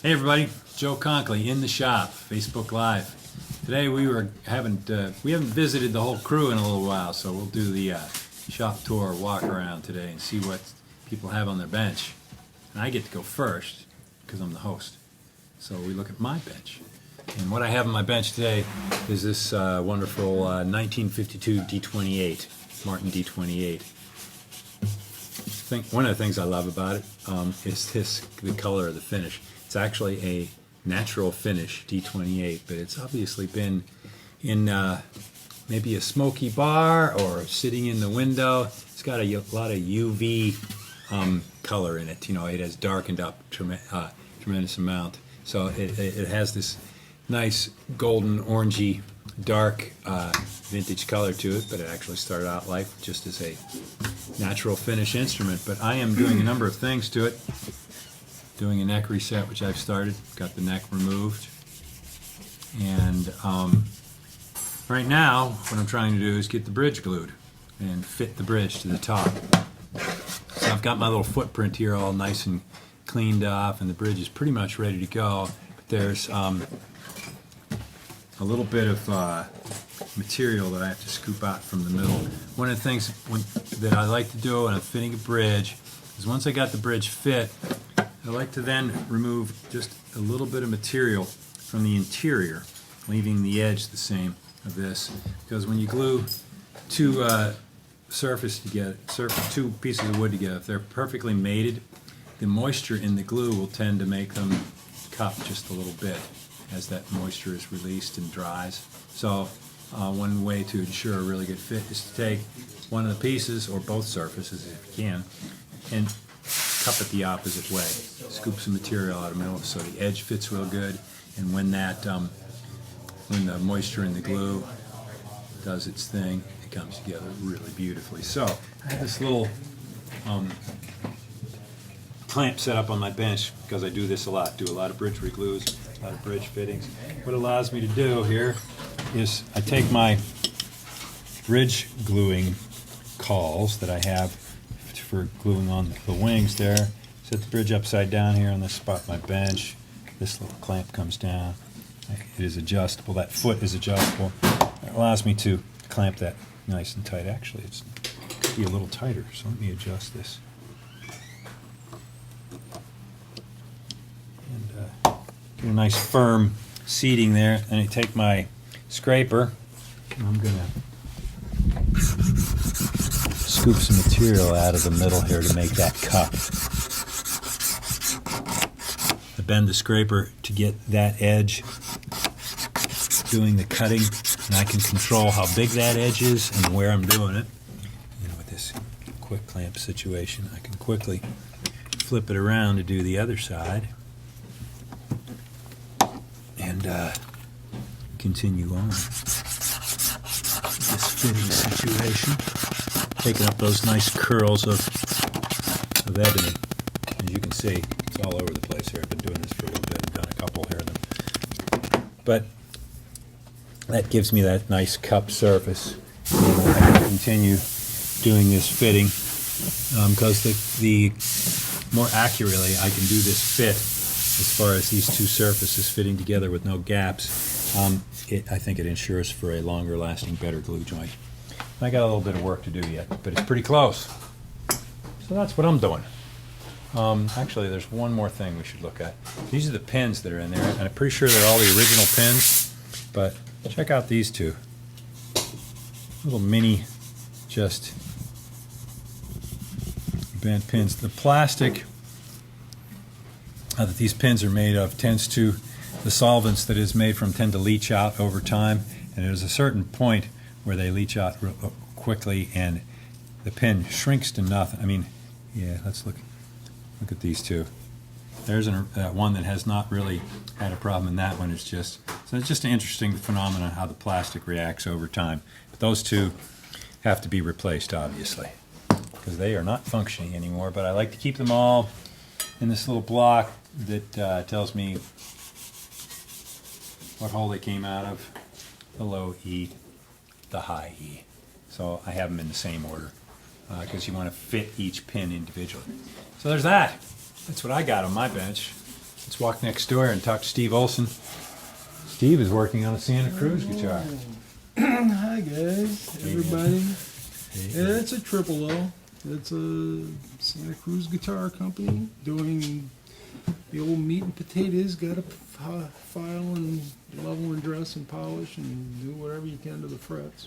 Hey everybody, Joe Konkoly in the shop, Facebook Live. Today we haven't visited the whole crew in a little while, so we'll do the shop tour, walk around today, and see what people have on their bench. And I get to go first because I'm the host. So we look at my bench, and what I have on my bench today is this wonderful 1952 D28, Martin D28. One of the things I love about it is the color of the finish. It's actually a natural finish D28, but it's obviously been in maybe a smoky bar or sitting in the window. It's got a lot of UV color in it. You know, it has darkened up tremendous amount. So it has this nice golden orangey dark vintage color to it, but it actually started out life just as a natural finish instrument. But I am doing a number of things to it. Doing a neck reset, which I've started, got the neck removed, and right now what I'm trying to do is get the bridge glued and fit the bridge to the top. So I've got my little footprint here all nice and cleaned off, and the bridge is pretty much ready to go, but there's a little bit of material that I have to scoop out from the middle. One of the things that I like to do when I'm fitting a bridge is once I got the bridge fit, I like to then remove just a little bit of material from the interior, leaving the edge the same of this, because when you glue two two pieces of wood together, if they're perfectly mated, the moisture in the glue will tend to make them cup just a little bit as that moisture is released and dries. So one way to ensure a really good fit is to take one of the pieces, or both surfaces if you can, and cup it the opposite way. Scoop some material out of the middle so the edge fits real good, and when when the moisture in the glue does its thing, it comes together really beautifully. So I have this little clamp set up on my bench because I do this a lot. Do a lot of bridge re-glues, a lot of bridge fittings. What it allows me to do here is I take my bridge gluing cauls that I have for gluing on the wings there, set the bridge upside down here on this spot on my bench. This little clamp comes down. It is adjustable. That foot is adjustable. It allows me to clamp that nice and tight. Actually, it could be a little tighter, so let me adjust this. And get a nice firm seating there. And I take my scraper, and I'm going to scoop some material out of the middle here to make that cup. I bend the scraper to get that edge doing the cutting, and I can control how big that edge is and where I'm doing it. You know, with this quick clamp situation, I can quickly flip it around to do the other side and continue on with this fitting situation. Taking up those nice curls of ebony. As you can see, it's all over the place here. I've been doing this for a little bit. I've done a couple here. But that gives me that nice cup surface. And I can continue doing this fitting because the more accurately I can do this fit as far as these two surfaces fitting together with no gaps, I think it ensures for a longer lasting, better glue joint. I got a little bit of work to do yet, but it's pretty close. So that's what I'm doing. Actually, there's one more thing we should look at. These are the pins that are in there, and I'm pretty sure they're all the original pins, but check out these two. Little mini, just bent pins. The plastic that these pins are made of the solvents that is made from tend to leach out over time, and there's a certain point where they leach out real quickly and the pin shrinks to nothing. I mean, yeah, let's look at these two. There's one that has not really had a problem, and that one is just, so it's just an interesting phenomenon how the plastic reacts over time. But those two have to be replaced, obviously, because they are not functioning anymore. But I like to keep them all in this little block that tells me what hole they came out of, the low E, the high E. So I have them in the same order because you want to fit each pin individually. So there's that. That's what I got on my bench. Let's Let's walk next door and talk to Steve Olson. Steve is working on a Santa Cruz guitar. Hi guys, everybody. Yeah, it's a triple O. It's a Santa Cruz guitar company doing the old meat and potatoes. Got to file and level and dress and polish and do whatever you can to the frets.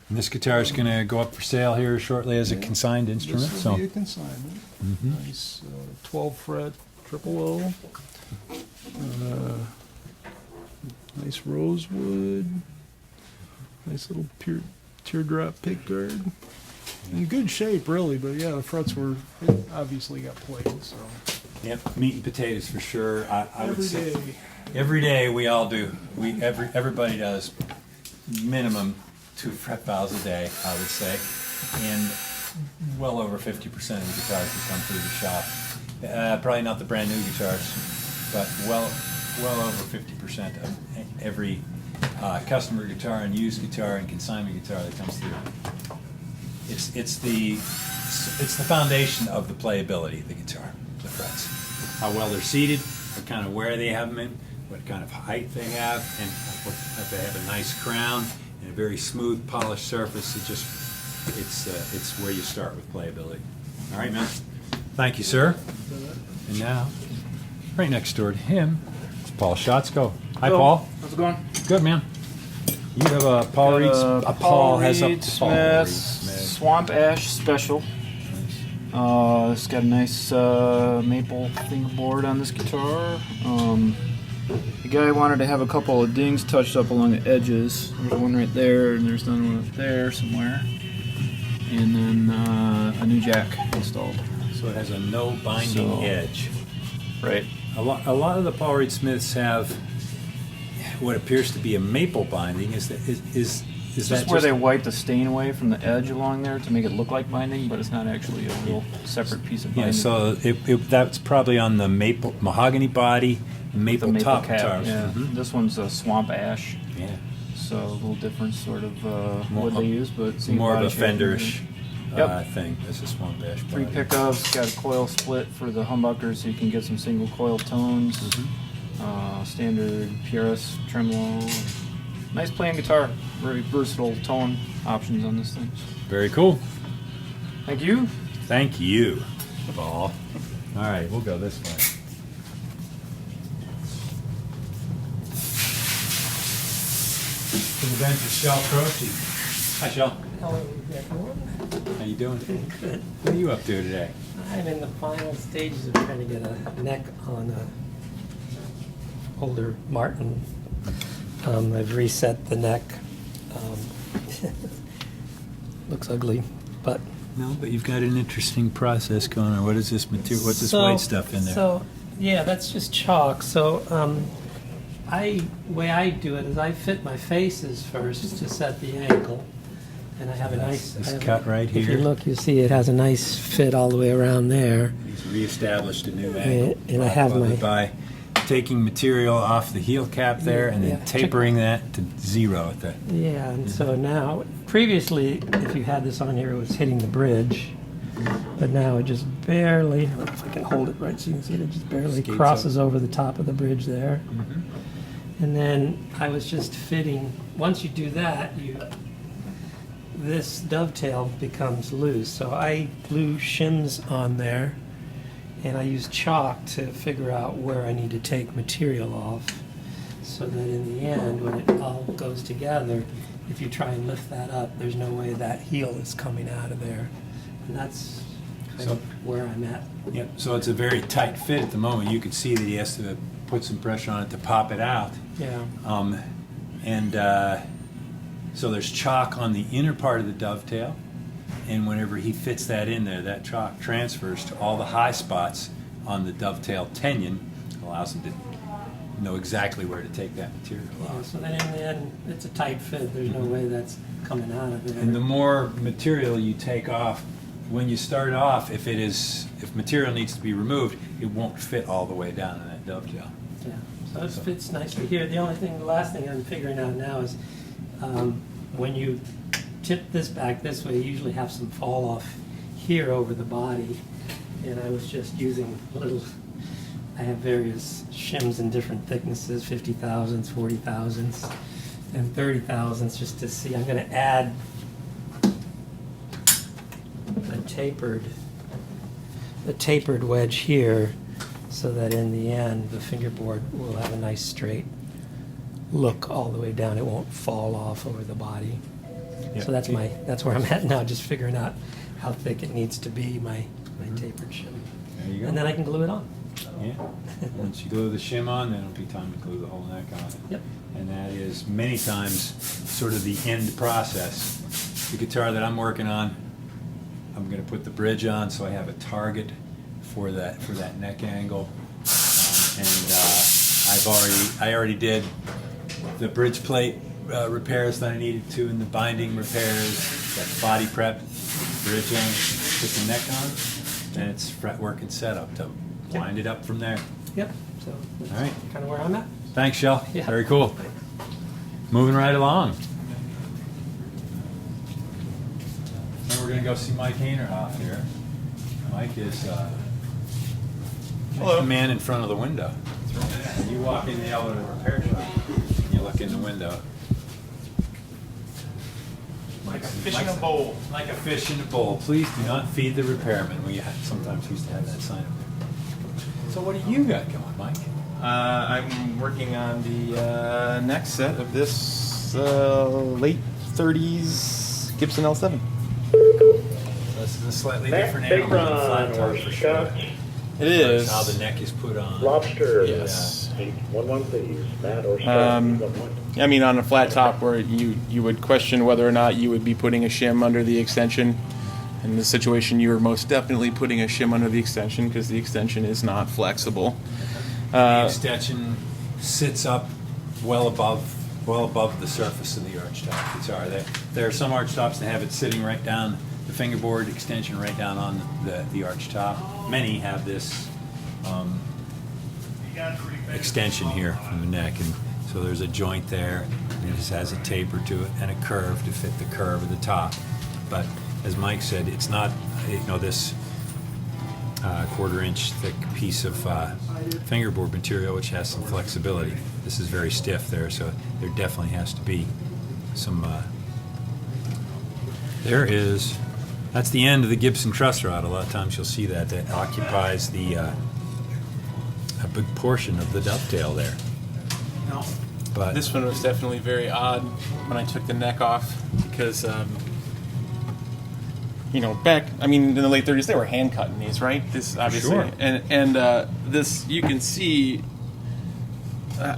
And this guitar is going to go up for sale here shortly as a consigned instrument. This will be a consignment. Nice 12 fret triple O. Nice rosewood. Nice little teardrop pickguard. In good shape, really, but yeah, the frets were obviously got played. So. Yep, meat and potatoes for sure. I would say day. every day we all do. Everybody does minimum 2 fret files a day, I would say, and well over 50% of the guitars that come through the shop. Probably not the brand new guitars, but well over 50% of every customer guitar and used guitar and consignment guitar that comes through. It's the foundation of the playability of the guitar, the frets. How well they're seated, what kind of wear they have them in, what kind of height they have, and if they have a nice crown and a very smooth polished surface. It's where you start with playability. All right, man. Thank you, sir. And now, right next door to him, is Paul Schatzko. Hi, Hello. Paul. How's it going? Good, man. You have a Paul Reed. Paul has a Reed Paul Reed Smith Swamp Ash Special. It's got a nice maple fingerboard on this guitar. The guy wanted to have a couple of dings touched up along the edges. There's one right there, and there's another one up there somewhere. And then a new jack installed. So it has a no binding edge. Right. A lot of the Paul Reed Smiths have what appears to be a maple binding. Is that Where they wipe the stain away from the edge along there to make it look like binding, but it's not actually a real separate piece of binding. Yeah, so that's probably on the mahogany body, maple top cap. guitars. Yeah. This one's a swamp ash. Yeah. So a little different sort of wood they use, but same more of body a shape and Fenderish everything. thing. This is swamp ash. 3 body. pickups, got a coil split for the humbucker so you can get some single coil tones. Standard PRS tremolo. Nice playing guitar. Very versatile tone options on this thing. Very cool. Thank you. Thank you, Paul. All right, we'll go this way. To the bench is Shel Croce. Hi, Shel. Hello, everyone. How you doing? Good. What are you up to today? I'm in the final stages of trying to get a neck on a older Martin. I've reset the neck. Looks ugly, but No, but you've got an interesting process going on. What is this material? What's this white stuff in there? So yeah, that's just chalk. So way I do it is I fit my faces first to set the angle, and I have a nice cut right here. If you look, you see it has a nice fit all the way around there. He's reestablished a new angle. And I have my by taking material off the heel cap there and then Yeah. tapering that to 0 at the. Yeah, and so now, previously, if you had this on here, it was hitting the bridge, but now it just barely, I don't know if I can hold it right so you can see it just barely Skates crosses over the top of the bridge there. Mm-hmm. And then I was just fitting, once you do that, this dovetail becomes loose. So I glue shims on there, and I use chalk to figure out where I need to take material off, so that in the end, when it all goes together, if you try and lift that up, there's no way that heel is coming out of there. And that's kind of where I'm at. Yep. So it's a very tight fit at the moment. You can see that he has to put some pressure on it to pop it out. Yeah. So there's chalk on the inner part of the dovetail, and whenever he fits that in there, that chalk transfers to all the high spots on the dovetail tenon, allows him to know exactly where to take that material Yeah, off. so then in the end, it's a tight fit. There's no way that's coming out of there. And the more material you take off, when you start off, if material needs to be removed, it won't fit all the way down in that dovetail. Yeah, so it fits nicely here. The last thing I'm figuring out now is when you tip this back this way, you usually have some fall off here over the body. And I was just using I have various shims in different thicknesses, 50 thousandths, 40 thousandths, and 30 thousandths, just to see. I'm going to add a tapered wedge here, so that in the end the fingerboard will have a nice straight look all the way down. It won't fall off over the body. Yeah. So that's where I'm at now, just figuring out how thick it needs to be, my tapered shim. There you go. And then I can glue it on. Yeah. Once you glue the shim on, then it'll be time to glue the whole neck on. Yep. And that is many times sort of the end process. The guitar that I'm working on, I'm going to put the bridge on so I have a target for that neck angle. I already did the bridge plate repairs that I needed to, and the binding repairs, got body prep, bridge in, put the neck on, and it's fretwork and setup to wind it up from there. Yep. So that's All right. kind of where I'm at. Thanks, Shell. Yeah. Very cool. Moving right along. Then we're going to go see Mike Haynerhoff here. Mike is the man in front of the window. When you walk in the elevator repair shop, you look in the window. Like a fish in a bowl. Like a fish in a bowl. Please do not feed the repairman. We sometimes used to have that sign up there. So what do you got going, Mike? I'm working on the next set of this late 30s Gibson L7. This is a slightly different animal than a flat top for sure. It is. How the neck is put on. Lobster. Yes. 811, please. Matt or Scott. 811. I mean, on a flat top where you would question whether or not you would be putting a shim under the extension. In this situation, you are most definitely putting a shim under the extension because the extension is not flexible. The extension sits up well above the surface of the archtop guitar. There are some archtops that have it sitting right down, the fingerboard extension right down on the archtop. Many have this extension here from the neck, and so there's a joint there, and it just has a taper to it and a curve to fit the curve of the top. But as Mike said, it's not this quarter-inch thick piece of fingerboard material which has some flexibility. This is very stiff there, so there definitely has to be some. That's the end of the Gibson truss rod. A lot of times you'll see that occupies a big portion of the dovetail there. No. But This one was definitely very odd when I took the neck off because, back, in the late 30s, they were hand cutting these, right? This obviously, Sure. and this, you can see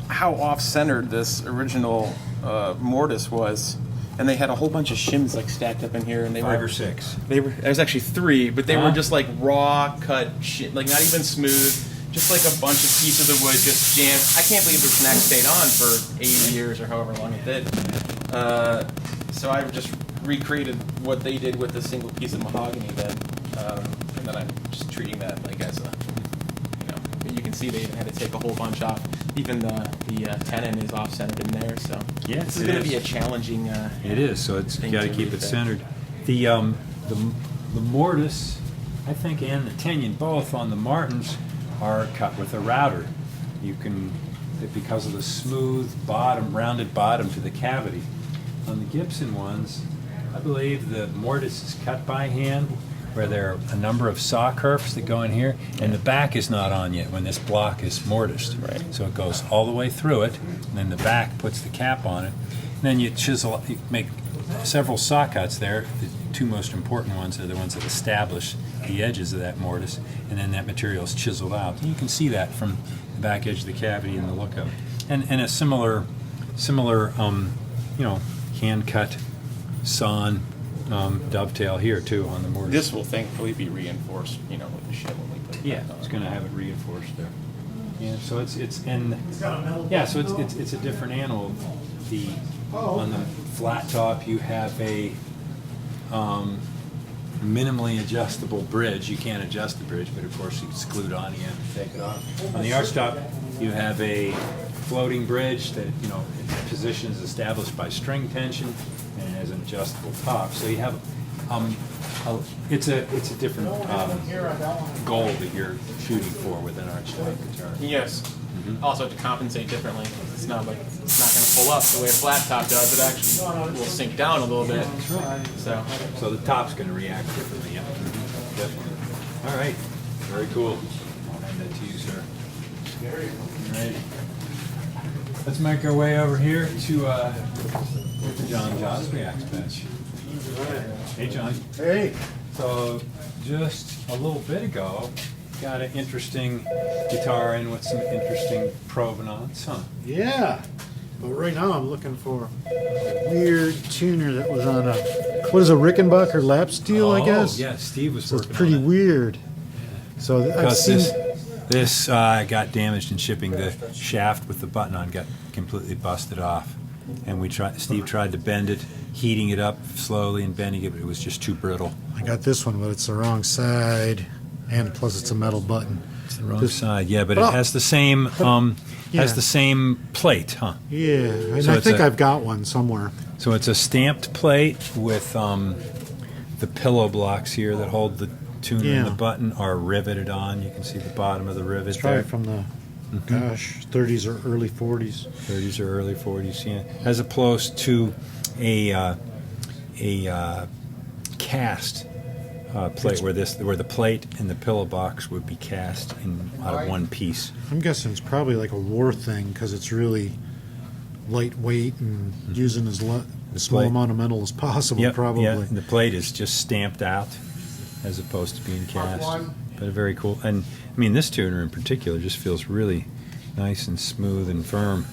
how off-centered this original mortise was, and they had a whole bunch of shims like stacked up in here, and they 5 were or 6. There was actually 3, but they Huh? were just like raw cut shit, like not even smooth, just like a bunch of pieces of wood just jammed. I can't believe this neck stayed on for 80 years or however long it did. So I've just recreated what they did with a single piece of mahogany then, and then I'm just treating that like as a, you can see they even had to take a whole bunch off. Even the tenon is off-centered in there, so Yes, this is it going to is. be a challenging. It is, so it's thing got to to keep read it there. centered. The mortise, I think, and the Tinian both on the Martins are cut with a router. You can, because of the smooth bottom, rounded bottom to the cavity. On the Gibson ones, I believe the mortise is cut by hand, where there are a number of saw kerfs that go in here, and the back is not on yet when this block is mortised. Right. So it goes all the way through it, and then the back puts the cap on it. And then you chisel, you make several saw cuts there. The 2 most important ones are the ones that establish the edges of that mortise, and then that material is chiseled out. And you can see that from the back edge of the cavity and the look of it. And a similar hand-cut sawn dovetail here too on the mortise. This will thankfully be reinforced, with the shim when we put it Yeah, back on. it's going to have it reinforced there. Yeah, so it's a different animal. On the flat top you have a minimally adjustable bridge. You can't adjust the bridge, but of course it's glued on. You have to take it off. On the archtop, you have a floating bridge that its position is established by string tension and it has an adjustable top. So you have It's a different goal that you're shooting for with an archtop guitar. Yes. Also to compensate differently. It's not like it's not going to pull up the way a flat top does. It actually will sink down a little bit. So the top's going to react differently. Yeah. Definitely. All right. Very cool. I'll hand that to you, sir. All right. Let's make our way over here to the John Joswiak's bench. Hey, John. Hey. So, just a little bit ago, got an interesting guitar in with some interesting provenance, huh? Yeah. But right now I'm looking for a weird tuner that was on a, what is a Rickenbacker lap steel, I guess? Yeah, Steve was So it's working pretty on it. weird. So I've Because seen, this got damaged in shipping. The shaft with the button on got completely busted off, and Steve tried to bend it, heating it up slowly and bending it, but it was just too brittle. I got this one, but it's the wrong side, and plus it's a metal button. It's the wrong This- side, yeah, but Oh. it has the same Yeah. has the same plate, huh? Yeah, and So I it's think a- I've got one somewhere. So it's a stamped plate with the pillow blocks here that hold the tuner and the Yeah. button are riveted on. You can see the bottom of the rivet It's there. probably from the, gosh, 30s or early 40s. 30s or early 40s, yeah. As opposed to a cast plate where the plate and the pillow box would be cast out of one piece. I'm guessing it's probably like a war thing because it's really lightweight and using as small Plate. amount of metal as possible, Yep, probably. yeah. And the plate is just stamped out as opposed to being cast. But very cool. And I mean, this tuner in particular just feels really nice and smooth and firm.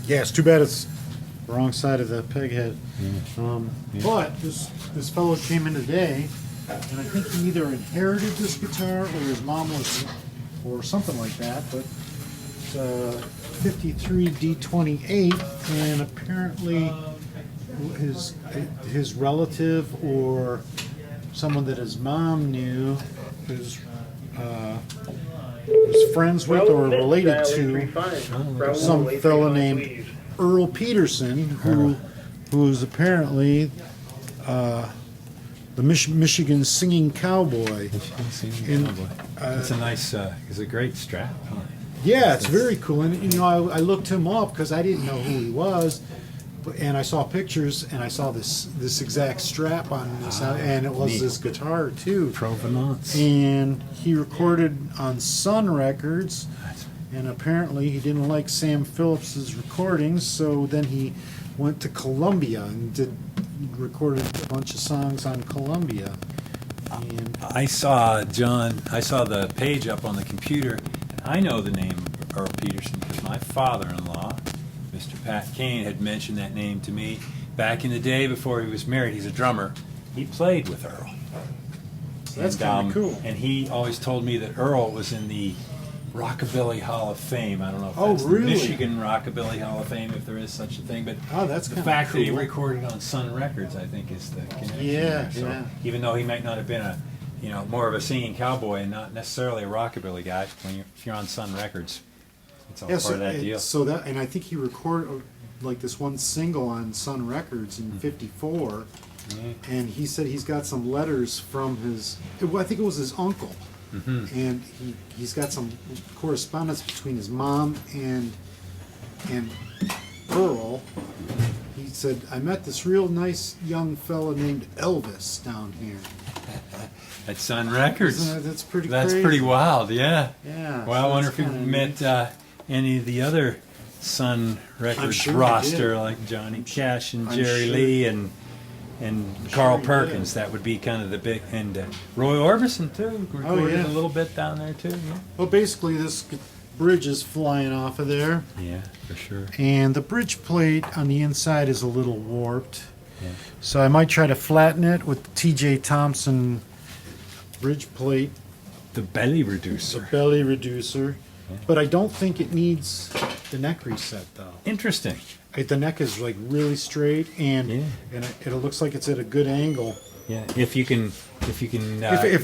Yeah, it's too bad it's the wrong side of the peg head. But this fellow came in today, and I think he either inherited this guitar or his mom was, or something like that. But it's a 53 D28, and apparently his relative or someone that his mom knew was friends with or related to some fella named Earl Peterson, who's apparently the Michigan singing cowboy. It's a nice, it's a great strap. Huh? Yeah, it's very cool. And I looked him up because I didn't know who he was, and I saw pictures and I saw this exact strap on this, and it was neat. this guitar too. Provenance. And he recorded on Sun Records, and apparently he didn't like Sam Phillips's recordings, so then he went to Columbia and recorded a bunch of songs on Columbia. And I saw the page up on the computer. I know the name Earl Peterson because my father-in-law, Mr. Pat Kane, had mentioned that name to me back in the day before he was married. He's a drummer. He played with Earl. that's kind of cool. And he always told me that Earl was in the Rockabilly Hall of Fame. I don't know if Oh, that's really? the Michigan Rockabilly Hall of Fame, if there is such a thing. But Oh, that's the kinda fact that he cool. recorded on Sun Records, I think, is the connection. Yeah, there. So yeah. even though he might not have been more of a singing cowboy and not necessarily a rockabilly guy, if you're on Sun Records, it's all Yeah, part of that deal. So that, and I think he recorded like this one single on Sun Records in '54, and he said he's got some letters from I think it was his uncle, and he's got some correspondence between his mom and Earl. He said, I met this real nice young fella named Elvis down here. At Sun Records. That's pretty That's crazy. pretty wild, yeah. Yeah. Well, I so wonder that's if you kinda met any of the other Sun Records sure I roster, did. like Johnny Cash and I'm Jerry sure- Lee and Carl I did. Perkins. That would be kind of the big, and Roy Orbison too. Recorded yeah. a little bit down there too. Well, basically, this bridge is flying off of there, Yeah, for sure. and the bridge plate on the inside is a little warped. Yeah. So I might try to flatten it with the T.J. Thompson bridge plate, The belly the reducer. belly reducer. But I don't think it needs the neck reset, though. Interesting. The neck is like really straight, and Yeah. it looks like it's at a good angle. Yeah, if you can if this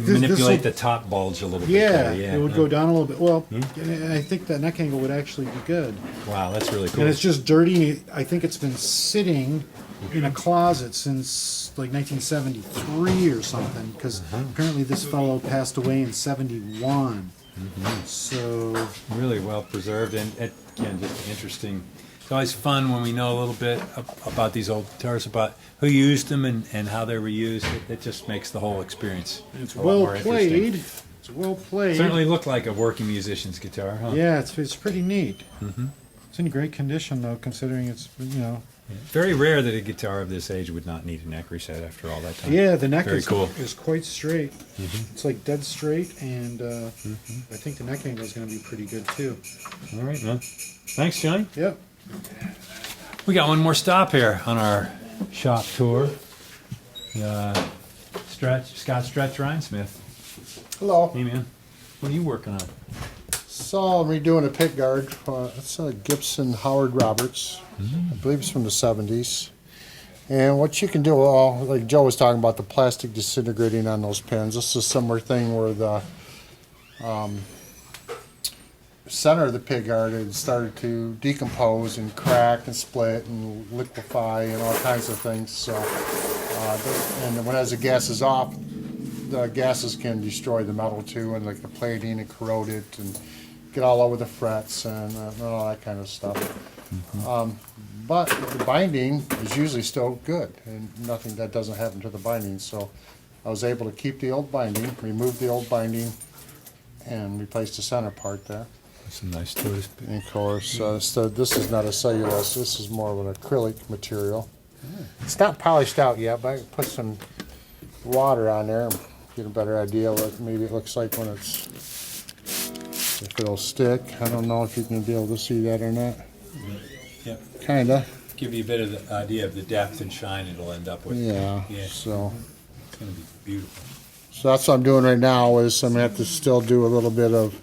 manipulate will- the top bulge a little bit. Yeah, better, yeah. it would go down a little bit. Well, and I think that neck angle would actually be good. Wow, that's really cool. And it's just dirty. I think it's been sitting in a closet since like 1973 or something, because apparently this fellow passed away in 71. So Really well preserved, and again, just interesting. It's always fun when we know a little bit about these old guitars, about who used them and how they were used. It just makes the whole experience it's a lot well more interesting. played. It's well played. Certainly looked like a working musician's guitar, huh? Yeah, it's pretty neat. It's in great condition though, considering it's Very rare that a guitar of this age would not need a neck reset after all that time. Yeah, the neck Very is cool. is quite straight. It's like dead straight, and I think the neck angle is going to be pretty good too. All right, man. Thanks, Johnny. Yep. We got one more stop here on our shop tour. Scott Stretch Rhinesmith. Hello. Hey, man. What are you working on? So I'm redoing a pickguard. It's a Gibson Howard Roberts. I believe it's from the 70s. And what you can do, like Joe was talking about, the plastic disintegrating on those pins. This is a similar thing where the center of the pickguard had started to decompose and crack and split and liquefy and all kinds of things. So, as the gas is off, the gases can destroy the metal too, and like the plating and corrode it and get all over the frets and all that kind of stuff. But the binding is usually still good, and nothing that doesn't happen to the binding. So I was able to keep the old binding, remove the old binding, and replace the center part there. Some nice toys. And of course, so this is not a cellulose. This is more of an acrylic material. It's not polished out yet, but I can put some water on there and get a better idea what maybe it looks like when if it'll stick. I don't know if you can be able to see that or not. Yep. Kinda. Give you a bit of the idea of the depth and shine it'll end up with. Yeah. Yeah. So It's going to be beautiful. that's what I'm doing right now. Is I'm gonna have to still do a little bit of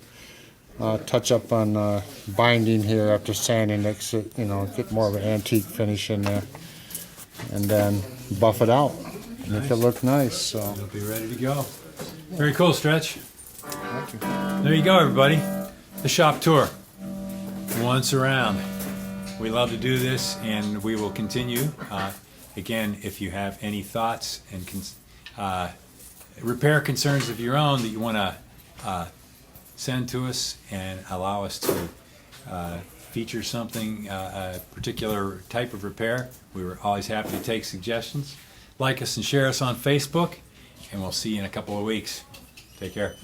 touch up on binding here after sanding it, so, get more of an antique finish in there, and then buff it out, make it look nice. So It'll be ready to go. Very cool, Stretch. thank you. There you go, everybody. The shop tour. Once around. We love to do this, and we will continue. Again, if you have any thoughts and repair concerns of your own that you want to send to us and allow us to feature something, a particular type of repair, we were always happy to take suggestions. Like us and share us on Facebook, and we'll see you in a couple of weeks. Take care.